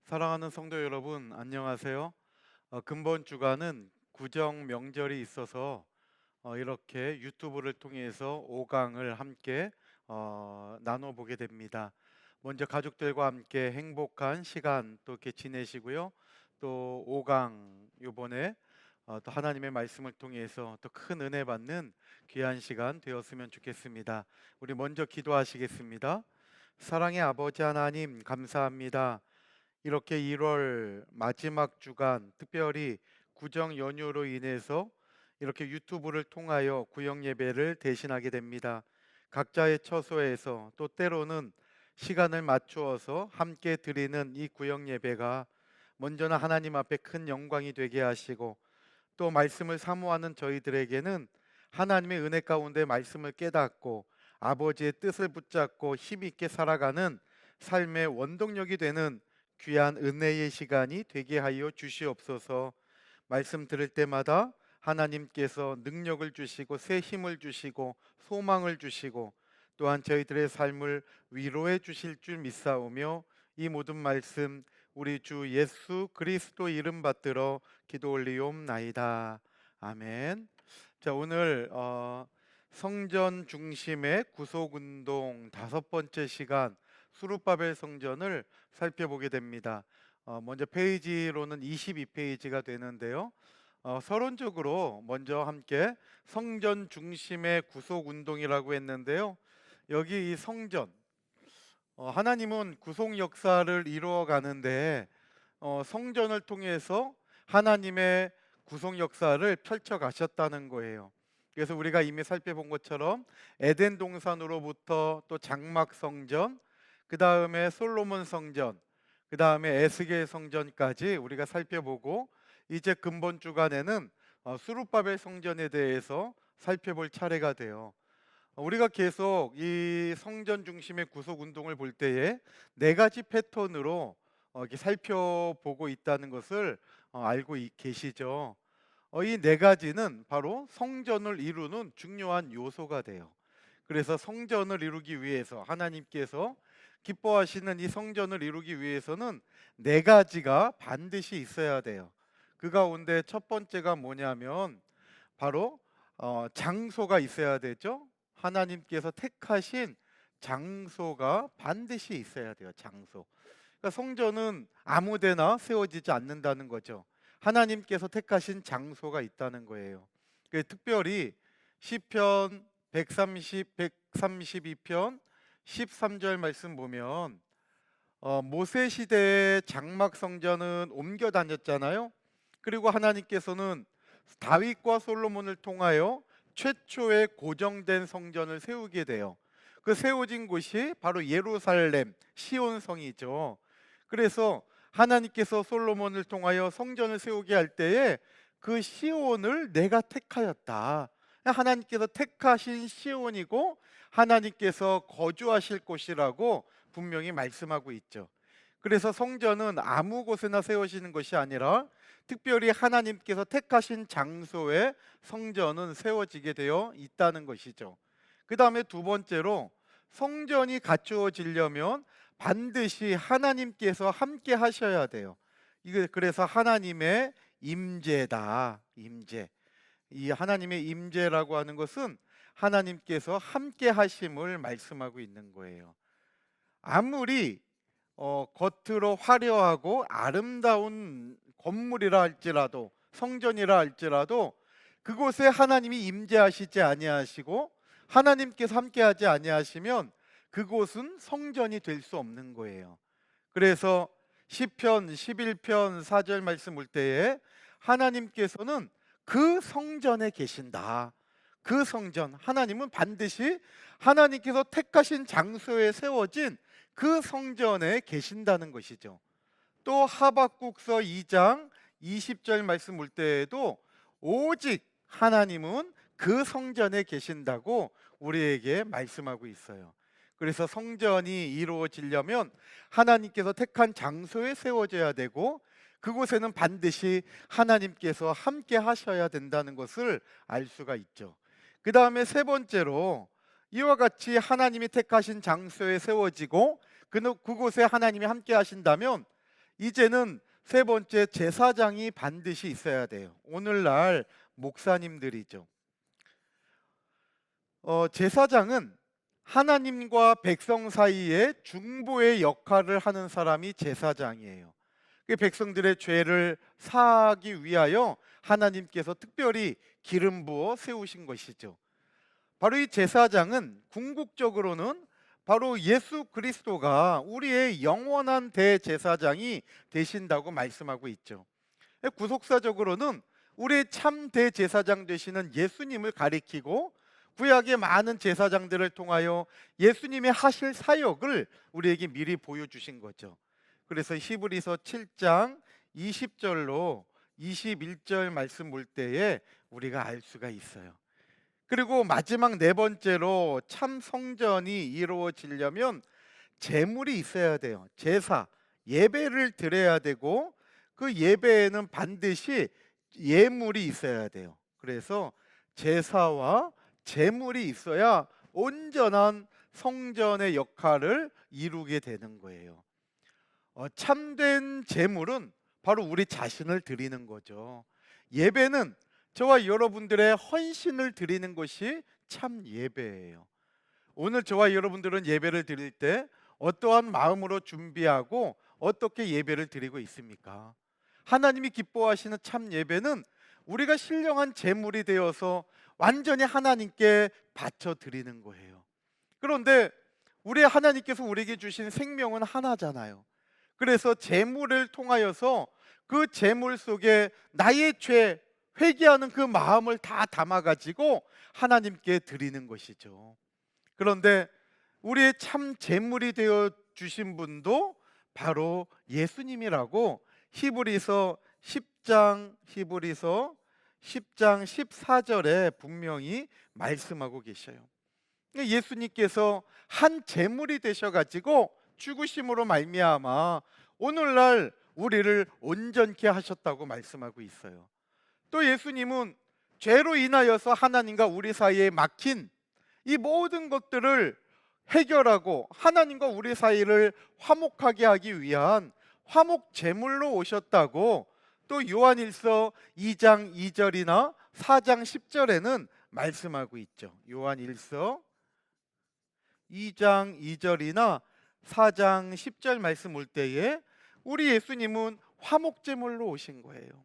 사랑하는 성도 여러분, 안녕하세요. 근본 주간은 구정 명절이 있어서 이렇게 유튜브를 통해서 5강을 함께 나눠보게 됩니다. 먼저 가족들과 함께 행복한 시간 또 이렇게 지내시고요. 또 5강 요번에 또 하나님의 말씀을 통해서 또 큰 은혜 받는 귀한 시간 되었으면 좋겠습니다. 우리 먼저 기도하시겠습니다. 사랑의 아버지 하나님 감사합니다. 이렇게 1월 마지막 주간 특별히 구정 연휴로 인해서 이렇게 유튜브를 통하여 구역 예배를 대신하게 됩니다. 각자의 처소에서 또 때로는 시간을 맞추어서 함께 드리는 이 구역 예배가 먼저는 하나님 앞에 큰 영광이 되게 하시고 또 말씀을 사모하는 저희들에게는 하나님의 은혜 가운데 말씀을 깨닫고 아버지의 뜻을 붙잡고 힘있게 살아가는 삶의 원동력이 되는 귀한 은혜의 시간이 되게 하여 주시옵소서. 말씀 들을 때마다 하나님께서 능력을 주시고 새 힘을 주시고 소망을 주시고 또한 저희들의 삶을 위로해 주실 줄 믿사오며 이 모든 말씀 우리 주 예수 그리스도 이름 받들어 기도 올리옵나이다. 아멘. 자, 오늘 성전 중심의 구속운동 5번째 시간 수룹바벨 성전을 살펴보게 됩니다. 먼저 페이지로는 22페이지가 되는데요. 서론적으로 먼저 함께 성전 중심의 구속운동이라고 했는데요. 여기 이 성전, 하나님은 구속 역사를 이루어 가는데 성전을 통해서 하나님의 구속 역사를 펼쳐 가셨다는 거예요. 그래서 우리가 이미 살펴본 것처럼 에덴 동산으로부터 또 장막 성전, 그 다음에 솔로몬 성전, 그 다음에 에스겔 성전까지 우리가 살펴보고 이제 근본 주간에는 수룹바벨 성전에 대해서 살펴볼 차례가 돼요. 우리가 계속 이 성전 중심의 구속 운동을 볼 때에 4가지 패턴으로 이렇게 살펴보고 있다는 것을 알고 계시죠. 이 4가지는 바로 성전을 이루는 중요한 요소가 돼요. 그래서 성전을 이루기 위해서 하나님께서 기뻐하시는 이 성전을 이루기 위해서는 4가지가 반드시 있어야 돼요. 그 가운데 첫 번째가 뭐냐면 바로 장소가 있어야 되죠. 하나님께서 택하신 장소가 반드시 있어야 돼요. 장소. 그러니까 성전은 아무데나 세워지지 않는다는 거죠. 하나님께서 택하신 장소가 있다는 거예요. 특별히 시편 132편 13절 말씀 보면 모세 시대의 장막 성전은 옮겨 다녔잖아요. 그리고 하나님께서는 다윗과 솔로몬을 통하여 최초의 고정된 성전을 세우게 돼요. 그 세워진 곳이 바로 예루살렘 시온성이죠. 그래서 하나님께서 솔로몬을 통하여 성전을 세우게 할 때에 그 시온을 내가 택하였다. 하나님께서 택하신 시온이고 하나님께서 거주하실 곳이라고 분명히 말씀하고 있죠. 그래서 성전은 아무 곳에나 세워지는 것이 아니라 특별히 하나님께서 택하신 장소에 성전은 세워지게 되어 있다는 것이죠. 그 다음에 두 번째로 성전이 갖추어지려면 반드시 하나님께서 함께 하셔야 돼요. 이게 그래서 하나님의 임재다. 임재. 이 하나님의 임재라고 하는 것은 하나님께서 함께 하심을 말씀하고 있는 거예요. 아무리 겉으로 화려하고 아름다운 건물이라 할지라도 성전이라 할지라도 그곳에 하나님이 임재하시지 아니하시고 하나님께서 함께하지 아니하시면 그곳은 성전이 될 수 없는 거예요. 그래서 시편 11편 4절 말씀 볼 때에 하나님께서는 그 성전에 계신다. 그 성전, 하나님은 반드시 하나님께서 택하신 장소에 세워진 그 성전에 계신다는 것이죠. 또 하박국서 2장 20절 말씀 볼 때에도 오직 하나님은 그 성전에 계신다고 우리에게 말씀하고 있어요. 그래서 성전이 이루어지려면 하나님께서 택한 장소에 세워져야 되고 그곳에는 반드시 하나님께서 함께 하셔야 된다는 것을 알 수가 있죠. 그 다음에 세 번째로 이와 같이 하나님이 택하신 장소에 세워지고 그곳에 하나님이 함께 하신다면 이제는 세 번째, 제사장이 반드시 있어야 돼요. 오늘날 목사님들이죠. 제사장은 하나님과 백성 사이에 중보의 역할을 하는 사람이 제사장이에요. 그 백성들의 죄를 사하기 위하여 하나님께서 특별히 기름 부어 세우신 것이죠. 바로 이 제사장은 궁극적으로는 바로 예수 그리스도가 우리의 영원한 대제사장이 되신다고 말씀하고 있죠. 구속사적으로는 우리의 참 대제사장 되시는 예수님을 가리키고 구약의 많은 제사장들을 통하여 예수님의 하실 사역을 우리에게 미리 보여주신 거죠. 그래서 히브리서 7장 20절로 21절 말씀 볼 때에 우리가 알 수가 있어요. 그리고 마지막 네 번째로 참 성전이 이루어지려면 제물이 있어야 돼요. 제사, 예배를 드려야 되고 그 예배에는 반드시 예물이 있어야 돼요. 그래서 제사와 제물이 있어야 온전한 성전의 역할을 이루게 되는 거예요. 참된 제물은 바로 우리 자신을 드리는 거죠. 예배는 저와 여러분들의 헌신을 드리는 것이 참 예배예요. 오늘 저와 여러분들은 예배를 드릴 때 어떠한 마음으로 준비하고 어떻게 예배를 드리고 있습니까? 하나님이 기뻐하시는 참 예배는 우리가 신령한 제물이 되어서 완전히 하나님께 바쳐 드리는 거예요. 그런데 우리 하나님께서 우리에게 주신 생명은 하나잖아요. 그래서 제물을 통하여서 그 제물 속에 나의 죄, 회개하는 그 마음을 다 담아가지고 하나님께 드리는 것이죠. 그런데 우리의 참 제물이 되어 주신 분도 바로 예수님이라고 히브리서 10장 14절에 분명히 말씀하고 계셔요. 예수님께서 한 제물이 되셔가지고 죽으심으로 말미암아 오늘날 우리를 온전케 하셨다고 말씀하고 있어요. 또 예수님은 죄로 인하여서 하나님과 우리 사이에 막힌 이 모든 것들을 해결하고 하나님과 우리 사이를 화목하게 하기 위한 화목 제물로 오셨다고 또 요한일서 2장 2절이나 4장 10절에는 말씀하고 있죠. 요한일서 2장 2절이나 4장 10절 말씀 볼 때에 우리 예수님은 화목 제물로 오신 거예요.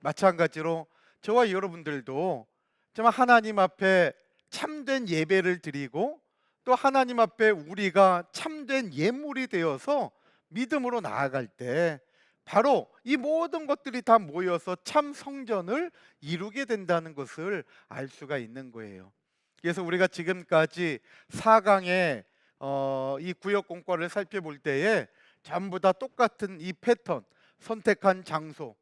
마찬가지로 저와 여러분들도 정말 하나님 앞에 참된 예배를 드리고 또 하나님 앞에 우리가 참된 예물이 되어서 믿음으로 나아갈 때 바로 이 모든 것들이 다 모여서 참 성전을 이루게 된다는 것을 알 수가 있는 거예요. 그래서 우리가 지금까지 4강의 이 구역 공과를 살펴볼 때에 전부 다 똑같은 이 패턴, 선택한 장소,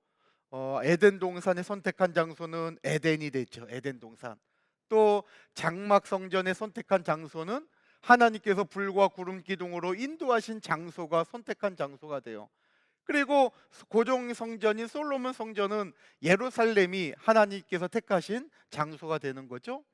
에덴 동산에 선택한 장소는 에덴이 됐죠. 에덴 동산. 또 장막 성전에 선택한 장소는 하나님께서 불과 구름 기둥으로 인도하신 장소가 선택한 장소가 돼요. 그리고 고종 성전인 솔로몬 성전은 예루살렘이 하나님께서 택하신 장소가 되는 거죠.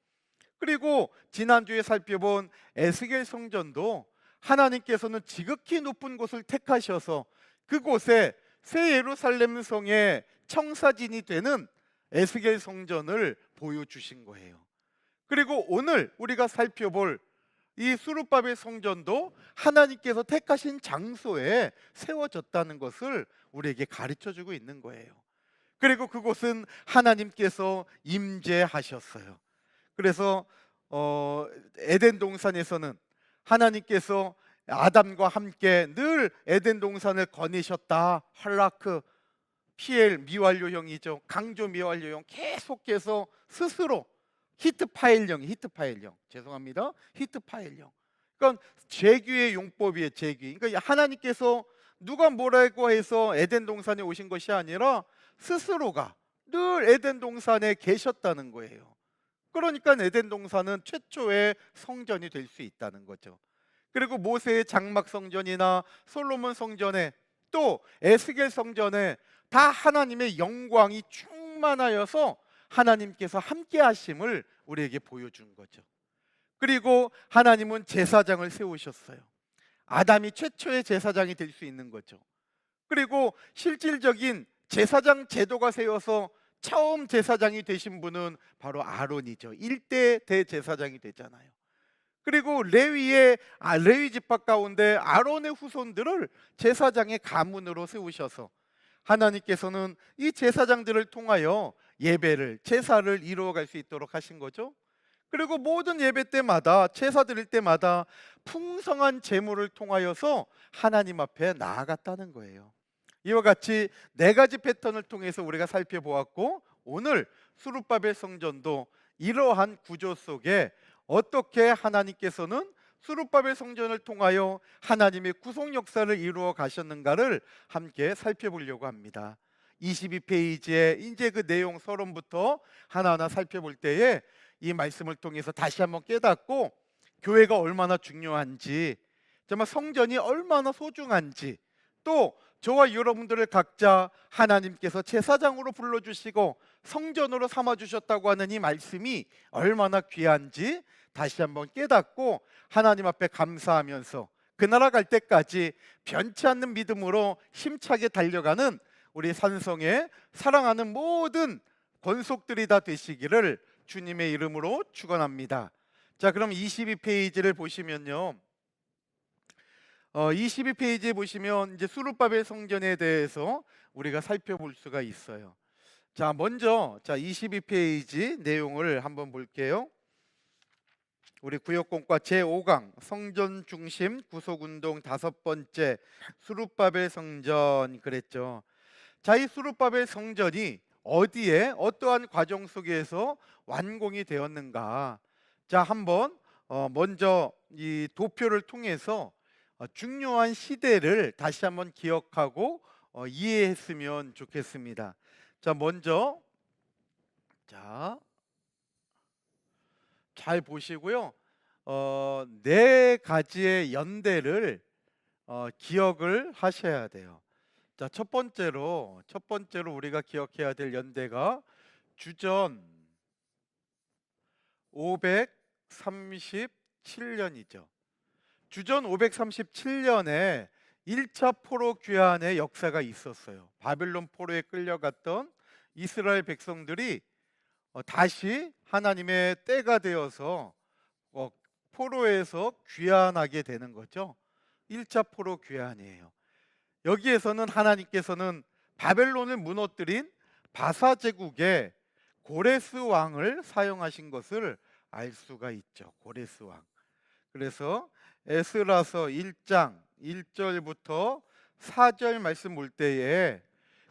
그리고 지난주에 살펴본 에스겔 성전도 하나님께서는 지극히 높은 곳을 택하셔서 그곳에 새 예루살렘 성의 청사진이 되는 에스겔 성전을 보여주신 거예요. 그리고 오늘 우리가 살펴볼 이 수르바벨 성전도 하나님께서 택하신 장소에 세워졌다는 것을 우리에게 가르쳐주고 있는 거예요. 그리고 그곳은 하나님께서 임재하셨어요. 그래서 에덴 동산에서는 하나님께서 아담과 함께 늘 에덴 동산을 거니셨다. 할라크, 피엘 미완료형이죠. 강조 미완료형 계속해서 스스로 히트파일령 죄송합니다. 히트파일령. 그러니까 재규의 용법이에요. 재규. 그러니까 하나님께서 누가 뭐라고 해서 에덴 동산에 오신 것이 아니라 스스로가 늘 에덴 동산에 계셨다는 거예요. 그러니까 에덴 동산은 최초의 성전이 될 수 있다는 거죠. 그리고 모세의 장막 성전이나 솔로몬 성전에 또 에스겔 성전에 다 하나님의 영광이 충만하여서 하나님께서 함께 하심을 우리에게 보여준 거죠. 그리고 하나님은 제사장을 세우셨어요. 아담이 최초의 제사장이 될 수 있는 거죠. 그리고 실질적인 제사장 제도가 세워서 처음 제사장이 되신 분은 바로 아론이죠. 1대 대제사장이 되잖아요. 그리고 레위 지파 가운데 아론의 후손들을 제사장의 가문으로 세우셔서 하나님께서는 이 제사장들을 통하여 예배를, 제사를 이루어갈 수 있도록 하신 거죠. 그리고 모든 예배 때마다, 제사 드릴 때마다 풍성한 제물을 통하여서 하나님 앞에 나아갔다는 거예요. 이와 같이 네 가지 패턴을 통해서 우리가 살펴보았고, 오늘 수룹바벨 성전도 이러한 구조 속에 어떻게 하나님께서는 수룹바벨 성전을 통하여 하나님의 구속 역사를 이루어 가셨는가를 함께 살펴보려고 합니다. 22페이지에 이제 그 내용 서론부터 하나하나 살펴볼 때에 이 말씀을 통해서 다시 한번 깨닫고 교회가 얼마나 중요한지, 정말 성전이 얼마나 소중한지, 또 저와 여러분들을 각자 하나님께서 제사장으로 불러주시고 성전으로 삼아주셨다고 하는 이 말씀이 얼마나 귀한지 다시 한번 깨닫고 하나님 앞에 감사하면서 그 나라 갈 때까지 변치 않는 믿음으로 힘차게 달려가는 우리 산성의 사랑하는 모든 권속들이 다 되시기를 주님의 이름으로 축원합니다. 자, 그럼 22페이지를 보시면요, 22페이지에 보시면 이제 수룹바벨 성전에 대해서 우리가 살펴볼 수가 있어요. 자, 먼저 22페이지 내용을 한번 볼게요. 우리 구역공과 제5강 성전 중심 구속운동 5번째 수룹바벨 성전 그랬죠. 자, 이 수룹바벨 성전이 어디에 어떠한 과정 속에서 완공이 되었는가? 자, 한번 먼저 이 도표를 통해서 중요한 시대를 다시 한번 기억하고 이해했으면 좋겠습니다. 자, 먼저 잘 보시고요. 네 가지의 연대를 기억을 하셔야 돼요. 자, 첫 번째로 우리가 기억해야 될 연대가 주전 537년이죠. 주전 537년에 1차 포로 귀환의 역사가 있었어요. 바빌론 포로에 끌려갔던 이스라엘 백성들이 다시 하나님의 때가 되어서 포로에서 귀환하게 되는 거죠. 1차 포로 귀환이에요. 여기에서는 하나님께서는 바벨론을 무너뜨린 바사 제국의 고레스 왕을 사용하신 것을 알 수가 있죠. 고레스 왕. 그래서 에스라서 1장 1절부터 4절 말씀 볼 때에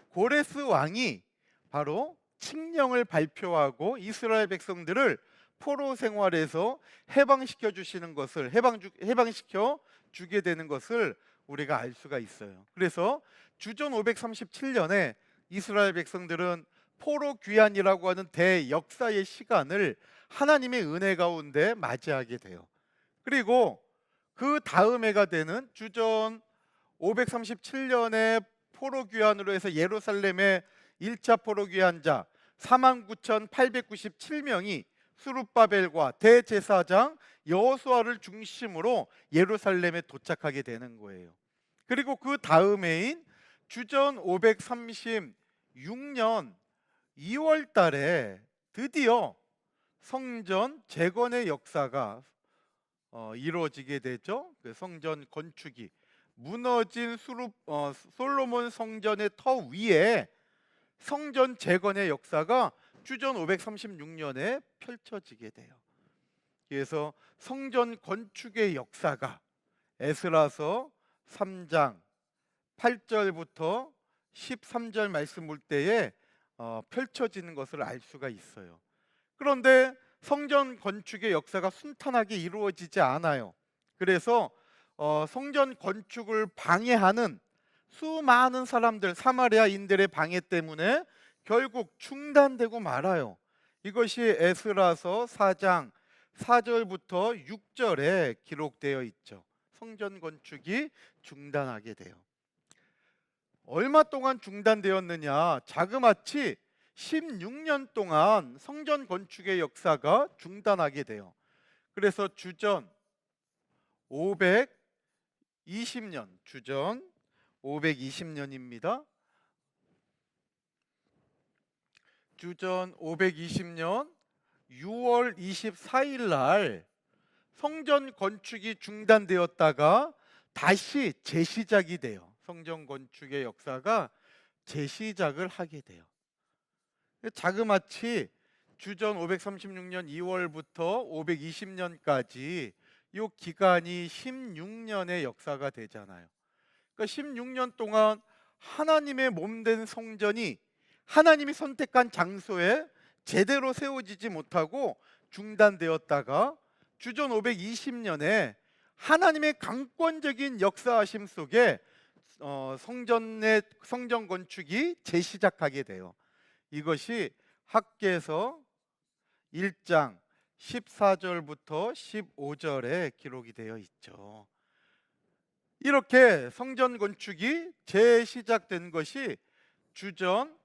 고레스 왕이 바로 칙령을 발표하고 이스라엘 백성들을 포로 생활에서 해방시켜 주시는 것을 해방시켜 주게 되는 것을 우리가 알 수가 있어요. 그래서 주전 537년에 이스라엘 백성들은 포로 귀환이라고 하는 대역사의 시간을 하나님의 은혜 가운데 맞이하게 돼요. 그리고 그 다음 해가 되는 주전 537년에 포로 귀환으로 해서 예루살렘의 1차 포로 귀환자 49,897명이 수룹바벨과 대제사장 여호수아를 중심으로 예루살렘에 도착하게 되는 거예요. 그리고 그 다음 해인 주전 536년 2월 달에 드디어 성전 재건의 역사가 이루어지게 되죠. 그 성전 건축이 무너진 솔로몬 성전의 터 위에 성전 재건의 역사가 주전 536년에 펼쳐지게 돼요. 그래서 성전 건축의 역사가 에스라서 3장 8절부터 13절 말씀 볼 때에 펼쳐지는 것을 알 수가 있어요. 그런데 성전 건축의 역사가 순탄하게 이루어지지 않아요. 그래서 성전 건축을 방해하는 수많은 사람들, 사마리아인들의 방해 때문에 결국 중단되고 말아요. 이것이 에스라서 4장 4절부터 6절에 기록되어 있죠. 성전 건축이 중단하게 돼요. 얼마 동안 중단되었느냐? 자그마치 16년 동안 성전 건축의 역사가 중단하게 돼요. 그래서 주전 520년 520년입니다. 주전 520년 6월 24일 날 성전 건축이 중단되었다가 다시 재시작이 돼요. 성전 건축의 역사가 재시작을 하게 돼요. 자그마치 주전 536년 2월부터 520년까지 이 기간이 16년의 역사가 되잖아요. 그러니까 16년 동안 하나님의 몸된 성전이 하나님이 선택한 장소에 제대로 세워지지 못하고 중단되었다가 주전 520년에 하나님의 강권적인 역사하심 속에 성전 건축이 재시작하게 돼요. 이것이 학개서 1장 14절부터 15절에 기록이 되어 있죠. 이렇게 성전 건축이 재시작된 것이 주전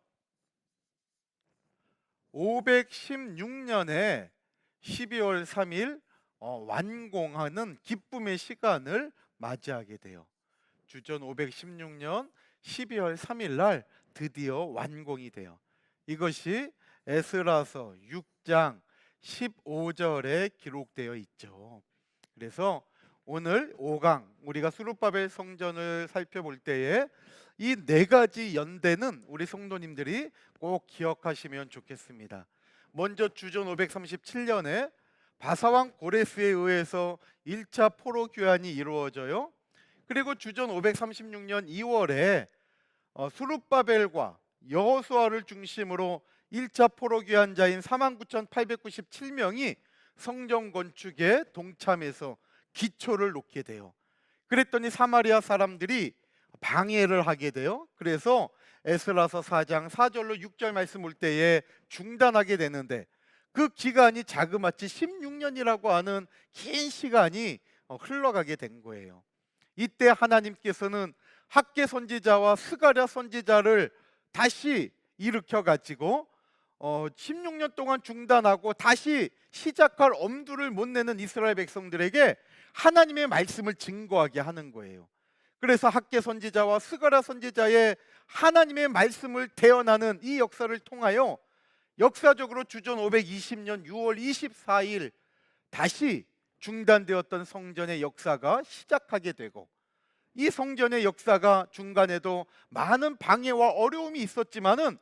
516년에 12월 3일 완공하는 기쁨의 시간을 맞이하게 돼요. 주전 516년 12월 3일 날 드디어 완공이 돼요. 이것이 에스라서 6장 15절에 기록되어 있죠. 그래서 오늘 5강 우리가 수룹바벨 성전을 살펴볼 때에 이 네 가지 연대는 우리 성도님들이 꼭 기억하시면 좋겠습니다. 먼저 주전 537년에 바사왕 고레스에 의해서 1차 포로 교환이 이루어져요. 그리고 주전 536년 2월에 수룹바벨과 여호수아를 중심으로 1차 포로 귀환자인 49,897명이 성전 건축에 동참해서 기초를 놓게 돼요. 그랬더니 사마리아 사람들이 방해를 하게 돼요. 그래서 에스라서 4장 4절로 6절 말씀 올 때에 중단하게 되는데 그 기간이 자그마치 16년이라고 하는 긴 시간이 흘러가게 된 거예요. 이때 하나님께서는 학개 선지자와 스가랴 선지자를 다시 일으켜 가지고 16년 동안 중단하고 다시 시작할 엄두를 못 내는 이스라엘 백성들에게 하나님의 말씀을 증거하게 하는 거예요. 그래서 학개 선지자와 스가랴 선지자의 하나님의 말씀을 대언하는 이 역사를 통하여 역사적으로 주전 520년 6월 24일 다시 중단되었던 성전의 역사가 시작하게 되고, 이 성전의 역사가 중간에도 많은 방해와 어려움이 있었지만은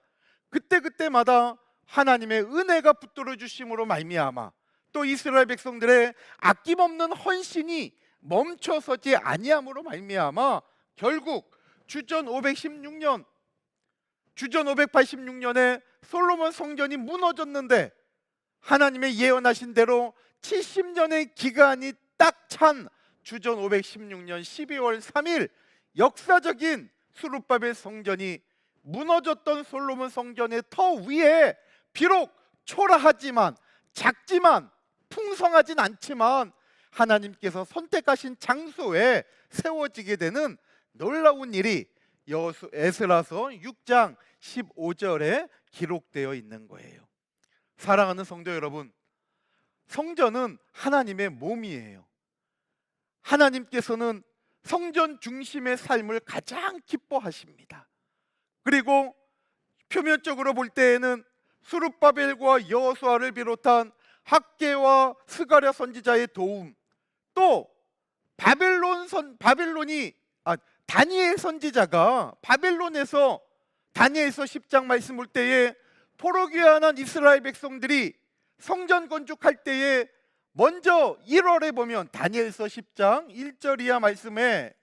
그때마다 하나님의 은혜가 붙들어 주심으로 말미암아 또 이스라엘 백성들의 아낌없는 헌신이 멈춰서지 아니함으로 말미암아 결국 주전 586년에 솔로몬 성전이 무너졌는데 하나님의 예언하신 대로 70년의 기간이 딱 찬 주전 516년 12월 3일 역사적인 수룹바벨 성전이 무너졌던 솔로몬 성전의 터 위에 비록 초라하지만 작지만 풍성하진 않지만 하나님께서 선택하신 장소에 세워지게 되는 놀라운 일이 에스라서 6장 15절에 기록되어 있는 거예요. 사랑하는 성도 여러분, 성전은 하나님의 몸이에요. 하나님께서는 성전 중심의 삶을 가장 기뻐하십니다. 그리고 표면적으로 볼 때에는 수룹바벨과 여호수아를 비롯한 학개와 스가랴 선지자의 도움, 또 다니엘 선지자가 바벨론에서 다니엘서 10장 말씀 볼 때에 포로 귀환한 이스라엘 백성들이 성전 건축할 때에 먼저 1월에 보면 다니엘서 10장 1절 이하 말씀에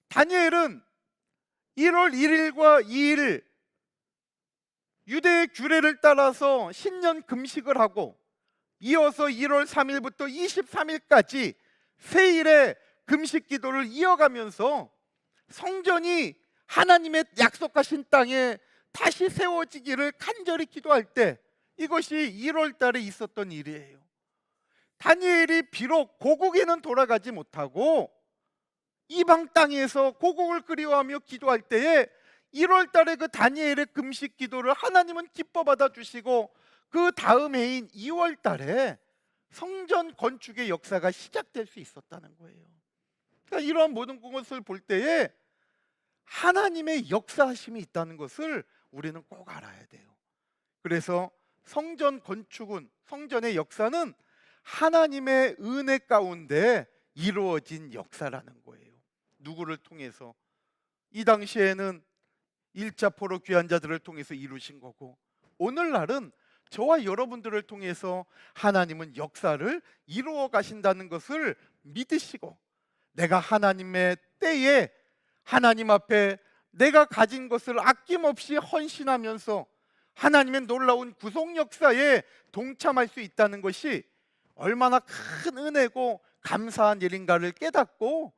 다니엘은 1월 1일과 2일 유대의 규례를 따라서 신년 금식을 하고 이어서 1월 3일부터 23일까지 세일의 금식 기도를 이어가면서 성전이 하나님의 약속하신 땅에 다시 세워지기를 간절히 기도할 때, 이것이 1월 달에 있었던 일이에요. 다니엘이 비록 고국에는 돌아가지 못하고 이방 땅에서 고국을 그리워하며 기도할 때에 1월 달에 그 다니엘의 금식 기도를 하나님은 기뻐 받아 주시고 그 다음 해인 2월 달에 성전 건축의 역사가 시작될 수 있었다는 거예요. 그러니까 이러한 모든 것을 볼 때에 하나님의 역사하심이 있다는 것을 우리는 꼭 알아야 돼요. 그래서 성전 건축은, 성전의 역사는 하나님의 은혜 가운데 이루어진 역사라는 거예요. 누구를 통해서? 이 당시에는 1차 포로 귀한 자들을 통해서 이루신 거고, 오늘날은 저와 여러분들을 통해서 하나님은 역사를 이루어 가신다는 것을 믿으시고, 내가 하나님의 때에 하나님 앞에 내가 가진 것을 아낌없이 헌신하면서 하나님의 놀라운 구속 역사에 동참할 수 있다는 것이 얼마나 큰 은혜고 감사한 일인가를 깨닫고,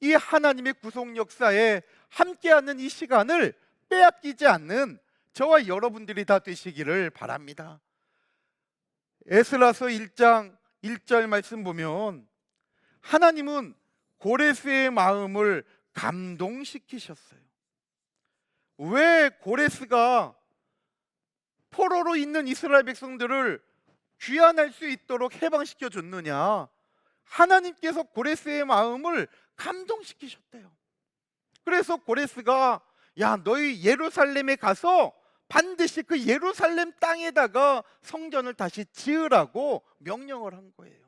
이 하나님의 구속 역사에 함께하는 이 시간을 빼앗기지 않는 저와 여러분들이 다 되시기를 바랍니다. 에스라서 1장 1절 말씀 보면 하나님은 고레스의 마음을 감동시키셨어요. 왜 고레스가 포로로 있는 이스라엘 백성들을 귀환할 수 있도록 해방시켜 줬느냐? 하나님께서 고레스의 마음을 감동시키셨대요. 그래서 고레스가, 야, 너희 예루살렘에 가서 반드시 그 예루살렘 땅에다가 성전을 다시 지으라고 명령을 한 거예요.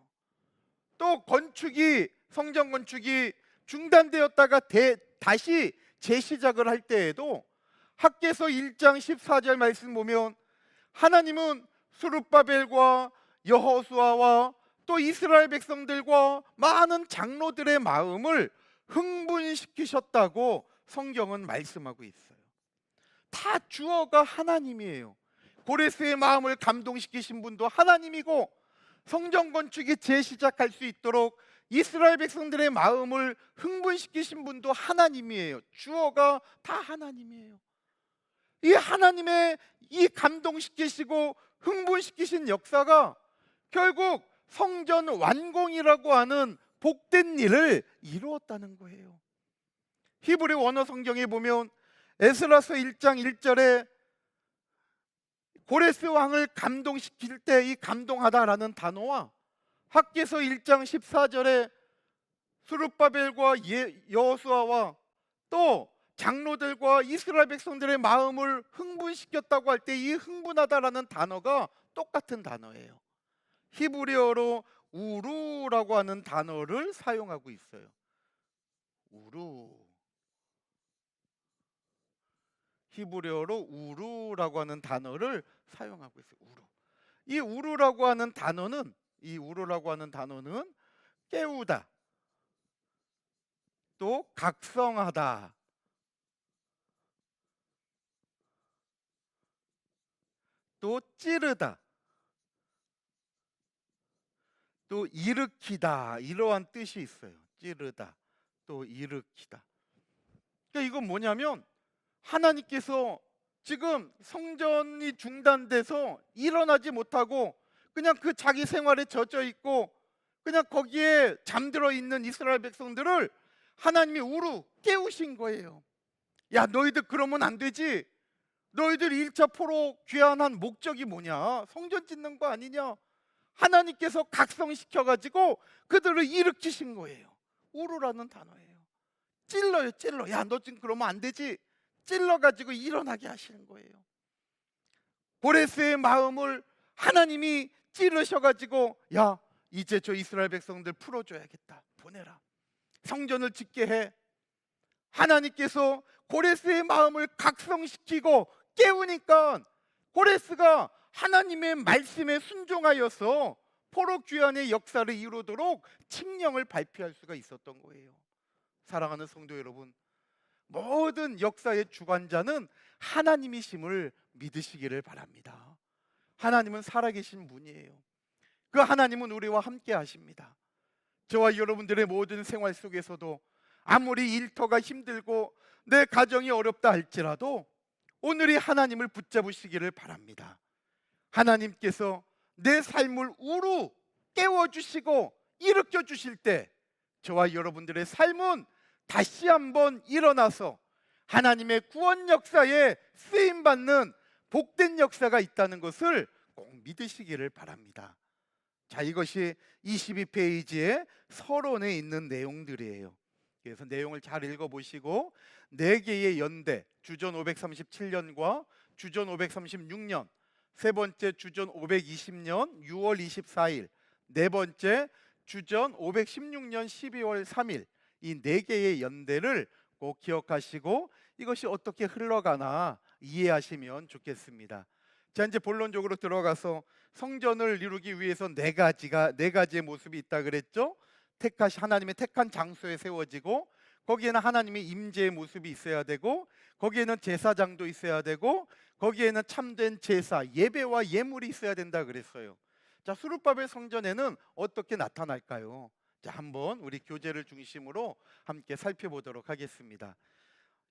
또 성전 건축이 중단되었다가 다시 재시작을 할 때에도 학개서 1장 14절 말씀 보면 하나님은 스룹바벨과 여호수아와 또 이스라엘 백성들과 많은 장로들의 마음을 흥분시키셨다고 성경은 말씀하고 있어요. 다 주어가 하나님이에요. 고레스의 마음을 감동시키신 분도 하나님이고, 성전 건축이 재시작할 수 있도록 이스라엘 백성들의 마음을 흥분시키신 분도 하나님이에요. 주어가 다 하나님이에요. 이 하나님의 이 감동시키시고 흥분시키신 역사가 결국 성전 완공이라고 하는 복된 일을 이루었다는 거예요. 히브리 원어 성경에 보면 에스라서 1장 1절에 고레스 왕을 감동시킬 때 이 감동하다라는 단어와 학개서 1장 14절에 스룹바벨과 여호수아와 또 장로들과 이스라엘 백성들의 마음을 흥분시켰다고 할 때 이 흥분하다라는 단어가 똑같은 단어예요. 히브리어로 우루라고 하는 단어를 사용하고 있어요. 우루. 히브리어로 우루라고 하는 단어를 사용하고 있어요. 우루. 이 우루라고 하는 단어는 깨우다, 또 각성하다, 또 찌르다, 또 일으키다, 이러한 뜻이 있어요. 찌르다, 또 일으키다. 그러니까 이건 뭐냐면 하나님께서 지금 성전이 중단돼서 일어나지 못하고 그냥 그 자기 생활에 젖어 있고 그냥 거기에 잠들어 있는 이스라엘 백성들을 하나님이 깨우신 거예요. 야, 너희들 그러면 안 되지. 너희들 1차 포로 귀환한 목적이 뭐냐? 성전 짓는 거 아니냐? 하나님께서 각성시켜가지고 그들을 일으키신 거예요. 우루라는 단어예요. 찔러요, 찔러. 야, 너 지금 그러면 안 되지. 찔러가지고 일어나게 하시는 거예요. 고레스의 마음을 하나님이 찌르셔가지고, 야, 이제 저 이스라엘 백성들 풀어줘야겠다. 보내라. 성전을 짓게 해. 하나님께서 고레스의 마음을 각성시키고 깨우니까 고레스가 하나님의 말씀에 순종하여서 포로 귀환의 역사를 이루도록 칙령을 발표할 수가 있었던 거예요. 사랑하는 성도 여러분, 모든 역사의 주관자는 하나님이심을 믿으시기를 바랍니다. 하나님은 살아계신 분이에요. 그 하나님은 우리와 함께 하십니다. 저와 여러분들의 모든 생활 속에서도 아무리 일터가 힘들고 내 가정이 어렵다 할지라도 오늘이 하나님을 붙잡으시기를 바랍니다. 하나님께서 내 삶을 깨워주시고 일으켜 주실 때 저와 여러분들의 삶은 다시 한번 일어나서 하나님의 구원 역사에 쓰임받는 복된 역사가 있다는 것을 꼭 믿으시기를 바랍니다. 자, 이것이 22페이지의 서론에 있는 내용들이에요. 그래서 내용을 잘 읽어보시고 네 개의 연대, 주전 537년과 주전 536년, 세 번째 주전 520년 6월 24일, 네 번째 주전 516년 12월 3일, 이 네 개의 연대를 꼭 기억하시고 이것이 어떻게 흘러가나 이해하시면 좋겠습니다. 자, 이제 본론적으로 들어가서 성전을 이루기 위해서 네 가지의 모습이 있다 그랬죠. 하나님의 택한 장소에 세워지고, 거기에는 하나님의 임재의 모습이 있어야 되고, 거기에는 제사장도 있어야 되고, 거기에는 참된 제사, 예배와 예물이 있어야 된다 그랬어요. 자, 수룹바벨 성전에는 어떻게 나타날까요? 자, 한번 우리 교재를 중심으로 함께 살펴보도록 하겠습니다.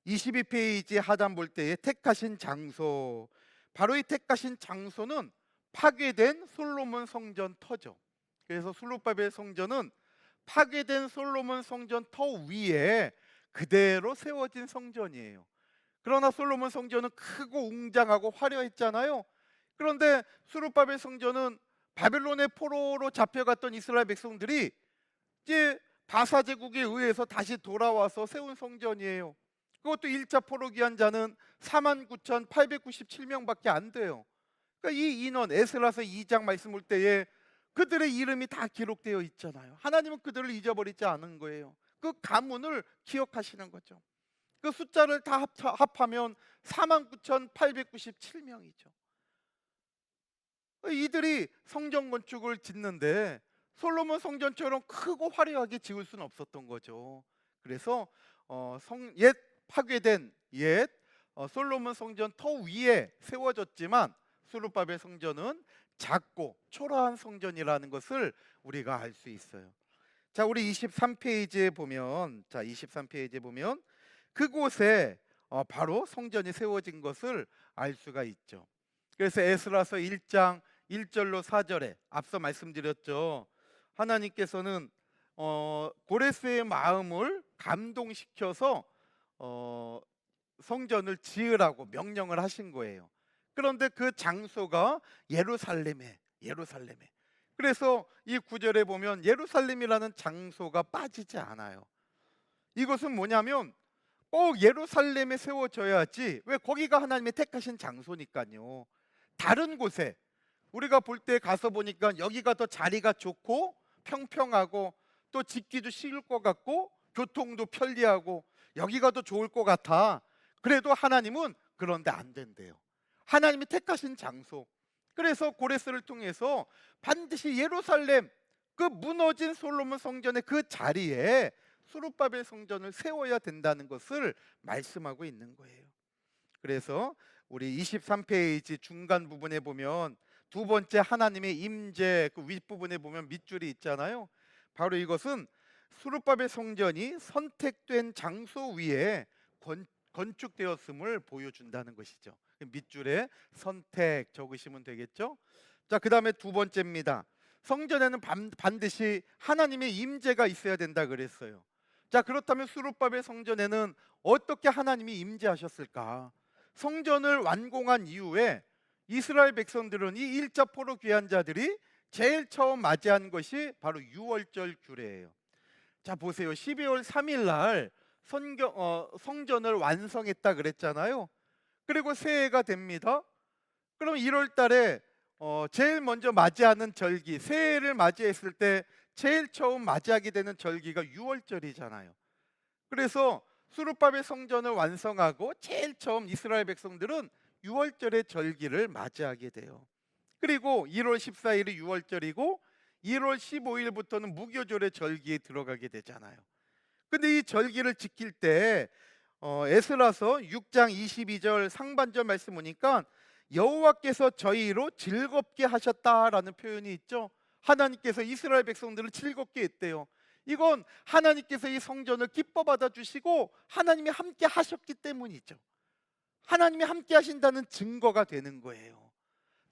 22페이지 하단 볼 때에 택하신 장소, 바로 이 택하신 장소는 파괴된 솔로몬 성전 터죠. 그래서 수룹바벨 성전은 파괴된 솔로몬 성전 터 위에 그대로 세워진 성전이에요. 그러나 솔로몬 성전은 크고 웅장하고 화려했잖아요. 그런데 수룹바벨 성전은 바벨론의 포로로 잡혀갔던 이스라엘 백성들이 이제 바사 제국에 의해서 다시 돌아와서 세운 성전이에요. 그것도 1차 포로 귀환 자는 49,897명밖에 안 돼요. 그러니까 이 인원, 에스라서 2장 말씀 볼 때에 그들의 이름이 다 기록되어 있잖아요. 하나님은 그들을 잊어버리지 않은 거예요. 그 가문을 기억하시는 거죠. 그 숫자를 다 합하면 49,897명이죠. 이들이 성전 건축을 짓는데 솔로몬 성전처럼 크고 화려하게 지을 수는 없었던 거죠. 그래서 옛 파괴된 솔로몬 성전 터 위에 세워졌지만 수룹바벨 성전은 작고 초라한 성전이라는 것을 우리가 알 수 있어요. 자, 우리 23페이지에 보면, 그곳에 바로 성전이 세워진 것을 알 수가 있죠. 그래서 에스라서 1장 1절로 4절에 앞서 말씀드렸죠. 하나님께서는 고레스의 마음을 감동시켜서 성전을 지으라고 명령을 하신 거예요. 그런데 그 장소가 예루살렘에. 그래서 이 구절에 보면 예루살렘이라는 장소가 빠지지 않아요. 이것은 뭐냐면 꼭 예루살렘에 세워져야지. 왜? 거기가 하나님의 택하신 장소니까요. 다른 곳에 우리가 볼 때 가서 보니까 여기가 더 자리가 좋고 평평하고 또 짓기도 쉬울 것 같고 교통도 편리하고 여기가 더 좋을 것 같아. 그래도 하나님은 그런데 안 된대요. 하나님이 택하신 장소. 그래서 고레스를 통해서 반드시 예루살렘, 그 무너진 솔로몬 성전의 그 자리에 수룹바벨 성전을 세워야 된다는 것을 말씀하고 있는 거예요. 그래서 우리 23페이지 중간 부분에 보면 두 번째 하나님의 임재, 그 윗부분에 보면 밑줄이 있잖아요. 바로 이것은 수룹바벨 성전이 선택된 장소 위에 건축되었음을 보여준다는 것이죠. 밑줄에 선택 적으시면 되겠죠. 자, 그 다음에 두 번째입니다. 성전에는 반드시 하나님의 임재가 있어야 된다 그랬어요. 자, 그렇다면 수룹바벨 성전에는 어떻게 하나님이 임재하셨을까? 성전을 완공한 이후에 이스라엘 백성들은 이 1차 포로 귀환 자들이 제일 처음 맞이한 것이 바로 유월절 규례예요. 자, 보세요. 12월 3일 날 성전을 완성했다 그랬잖아요. 그리고 새해가 됩니다. 그럼 1월 달에 제일 먼저 맞이하는 절기, 새해를 맞이했을 때 제일 처음 맞이하게 되는 절기가 유월절이잖아요. 그래서 수룹바벨 성전을 완성하고 제일 처음 이스라엘 백성들은 유월절의 절기를 맞이하게 돼요. 그리고 1월 14일이 유월절이고 1월 15일부터는 무교절의 절기에 들어가게 되잖아요. 근데 이 절기를 지킬 때 에스라서 6장 22절 상반절 말씀 보니까 여호와께서 저희로 즐겁게 하셨다라는 표현이 있죠. 하나님께서 이스라엘 백성들을 즐겁게 했대요. 이건 하나님께서 이 성전을 기뻐 받아 주시고 하나님이 함께 하셨기 때문이죠. 하나님이 함께 하신다는 증거가 되는 거예요.